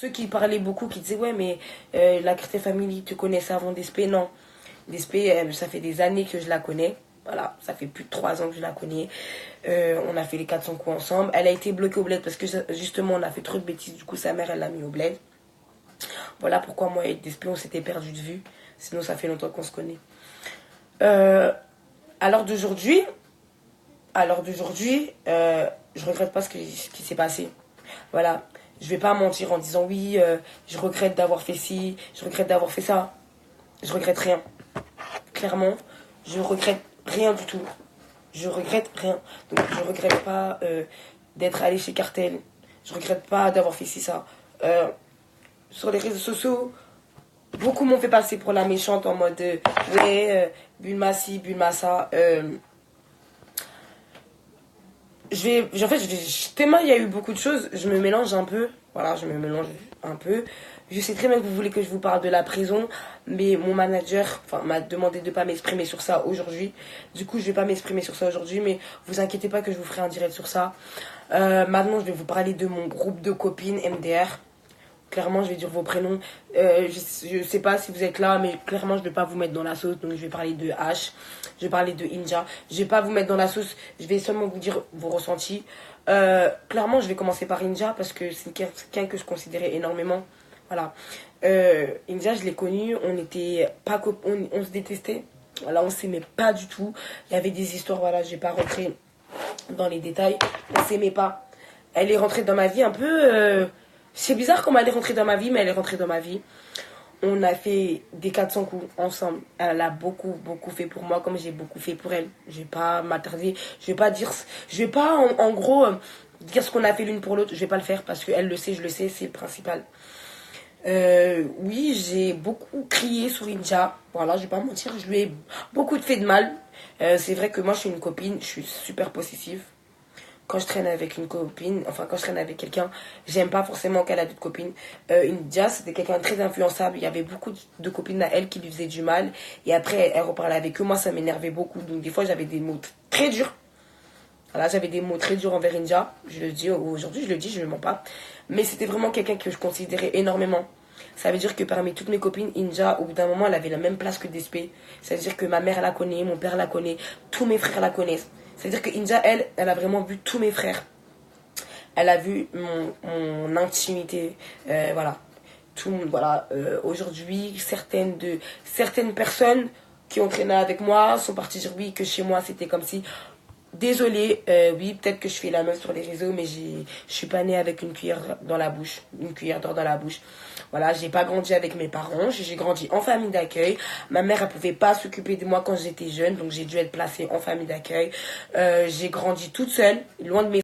ceux qui parlaient beaucoup, qui disaient ouais mais la Christian Family, tu connaissais avant Despé? Non, Despé, ça fait des années que je la connais. Voilà, ça fait plus de 3 ans que je la connais. On a fait les 400 coups ensemble. Elle a été bloquée au bled parce que justement on a fait trop de bêtises. Du coup sa mère elle l'a mis au bled. Voilà pourquoi moi et Despé on s'était perdu de vue. Sinon ça fait longtemps qu'on se connaît. À l'heure d'aujourd'hui, je regrette pas ce qui s'est passé. Voilà, je vais pas mentir en disant oui, je regrette d'avoir fait ci, je regrette d'avoir fait ça. Je regrette rien. Clairement, je regrette rien du tout. Je regrette rien. Donc je regrette pas d'être allé chez Cartel. Je regrette pas d'avoir fait ci ça. Sur les réseaux sociaux, beaucoup m'ont fait passer pour la méchante en mode ouais, Bulma ci, Bulma ça. Tellement il y a eu beaucoup de choses, je me mélange un peu. Voilà, je me mélange un peu. Je sais très bien que vous voulez que je vous parle de la prison, mais mon manager m'a demandé de ne pas m'exprimer sur ça aujourd'hui. Du coup, je vais pas m'exprimer sur ça aujourd'hui, mais vous inquiétez pas que je vous ferai un direct sur ça. Maintenant, je vais vous parler de mon groupe de copines MDR. Clairement, je vais dire vos prénoms. Je sais pas si vous êtes là, mais clairement, je vais pas vous mettre dans la sauce. Donc, je vais parler de H. Je vais parler de Inja. Je vais pas vous mettre dans la sauce. Je vais seulement vous dire vos ressentis. Clairement, je vais commencer par Inja parce que c'est quelqu'un que je considérais énormément. Voilà. Inja, je l'ai connu. On était pas on se détestait. Voilà, on s'aimait pas du tout. Il y avait des histoires. Voilà, je vais pas rentrer dans les détails. On s'aimait pas. Elle est rentrée dans ma vie un peu. C'est bizarre comment elle est rentrée dans ma vie, mais elle est rentrée dans ma vie. On a fait des 400 coups ensemble. Elle a beaucoup, beaucoup fait pour moi, comme j'ai beaucoup fait pour elle. Je vais pas m'attarder. Je vais pas en gros dire ce qu'on a fait l'une pour l'autre. Je vais pas le faire parce qu'elle le sait, je le sais, c'est le principal. Oui, j'ai beaucoup crié sur Inja. Voilà, je vais pas mentir, je lui ai beaucoup fait de mal. C'est vrai que moi, je suis une copine, je suis super possessive. Quand je traîne avec une copine, enfin quand je traîne avec quelqu'un, j'aime pas forcément qu'elle a d'autres copines. India, c'était quelqu'un de très influençable. Il y avait beaucoup de copines à elle qui lui faisaient du mal. Et après, elle reparlait avec eux. Moi, ça m'énervait beaucoup. Donc des fois, j'avais des mots très durs. Voilà, j'avais des mots très durs envers India. Je le dis aujourd'hui, je le dis, je ne mens pas. Mais c'était vraiment quelqu'un que je considérais énormément. Ça veut dire que parmi toutes mes copines, Inja, au bout d'un moment, elle avait la même place que Despé. C'est-à-dire que ma mère la connaît, mon père la connaît, tous mes frères la connaissent. C'est-à-dire que Inja, elle a vraiment vu tous mes frères. Elle a vu mon intimité. Voilà. Voilà. Aujourd'hui, certaines personnes qui ont traîné avec moi sont parties dire oui, que chez moi, c'était comme si. Désolée, oui, peut-être que je fais la meuf sur les réseaux, mais je suis pas née avec une cuillère dans la bouche, une cuillère d'or dans la bouche. Voilà, j'ai pas grandi avec mes parents, j'ai grandi en famille d'accueil. Ma mère, elle pouvait pas s'occuper de moi quand j'étais jeune, donc j'ai dû être placée en famille d'accueil. J'ai grandi toute seule, loin de mes